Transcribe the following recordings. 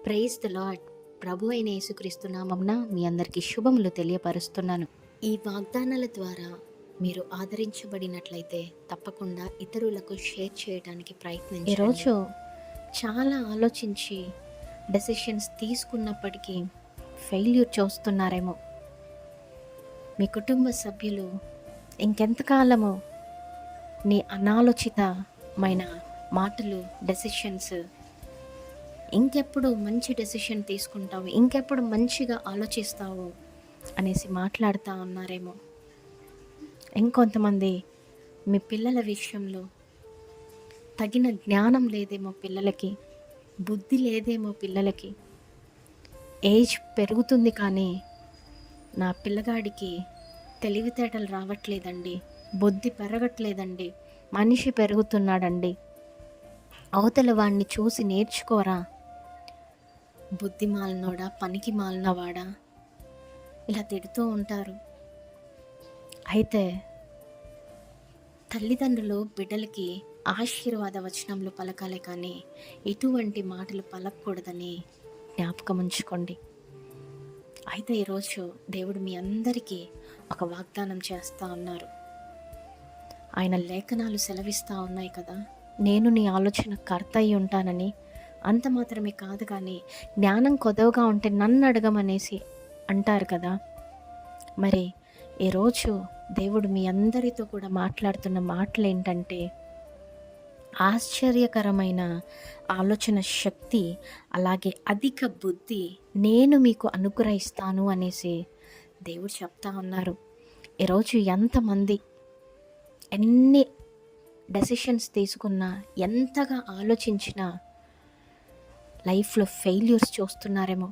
Praise the lord. ప్రభు అయిన యేసుక్రీస్తు నామమున మీ అందరికీ శుభములు తెలియపరుస్తున్నాను. ఈ వాగ్దానాల ద్వారా మీరు ఆదరించబడినట్లయితే తప్పకుండా ఇతరులకు షేర్ చేయడానికి ప్రయత్నించండి. ఈరోజు చాలా ఆలోచించి డెసిషన్స్ తీసుకున్నప్పటికీ ఫెయిల్యూర్ చూస్తున్నారేమో. మీ కుటుంబ సభ్యులు ఇంకెంతకాలము నీ అనాలోచితమైన మాటలు, డెసిషన్స్, ఇంకెప్పుడు మంచి డెసిషన్ తీసుకుంటావు, ఇంకెప్పుడు మంచిగా ఆలోచిస్తావు అనేసి మాట్లాడుతూ ఉన్నారేమో. ఇంకొంతమంది మీ పిల్లల విషయంలో తగిన జ్ఞానం లేదేమో, పిల్లలకి బుద్ధి లేదేమో, పిల్లలకి ఏజ్ పెరుగుతుంది కానీ నా పిల్లగాడికి తెలివితేటలు రావట్లేదండి, బుద్ధి పెరగట్లేదండి, మనిషి పెరుగుతున్నాడండి, అవతల వాడిని చూసి నేర్చుకోరా, బుద్ధి మాలినోడా, పనికి మాలినవాడా, ఇలా తిడుతూ ఉంటారు. అయితే తల్లిదండ్రులు బిడ్డలకి ఆశీర్వాద వచనంలో పలకాలే కానీ ఇటువంటి మాటలు పలకూడదని జ్ఞాపకం ఉంచుకోండి. అయితే ఈరోజు దేవుడు మీ అందరికీ ఒక వాగ్దానం చేస్తూ ఉన్నారు. ఆయన లేఖనాలు సెలవిస్తూ ఉన్నాయి కదా, నేను నీ ఆలోచన కర్త అయి ఉంటానని. అంత మాత్రమే కాదు కానీ జ్ఞానం కొదవగా ఉంటే నన్ను అడగమనేసి అంటారు కదా. మరి ఈరోజు దేవుడు మీ అందరితో కూడా మాట్లాడుతున్న మాటలు ఏంటంటే, ఆశ్చర్యకరమైన ఆలోచన శక్తి, అలాగే అధిక బుద్ధి నేను మీకు అనుగ్రహిస్తాను అనేసి దేవుడు చెప్తా ఉన్నారు. ఈరోజు ఎంతమంది ఎన్ని డెసిషన్స్ తీసుకున్నా, ఎంతగా ఆలోచించినా లైఫ్లో ఫెయిల్యూర్స్ చూస్తున్నారేమో.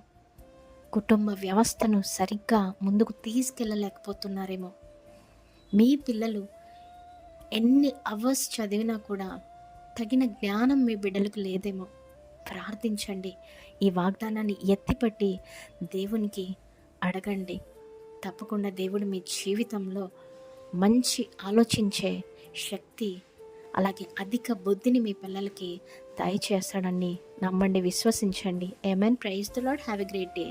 కుటుంబ వ్యవస్థను సరిగ్గా ముందుకు తీసుకెళ్ళలేకపోతున్నారేమో. మీ పిల్లలు ఎన్ని అవర్స్ చదివినా కూడా తగిన జ్ఞానం మీ బిడ్డలకు లేదేమో. ప్రార్థించండి, ఈ వాగ్దానాన్ని ఎత్తిపట్టి దేవునికి అడగండి. తప్పకుండా దేవుడు మీ జీవితంలో మంచి ఆలోచించే శక్తి, అలాగే అధిక బుద్ధిని మీ పిల్లలకి దయచేస్తాడని నమ్మండి, విశ్వసించండి. Amen. Praise the Lord. Have a great day.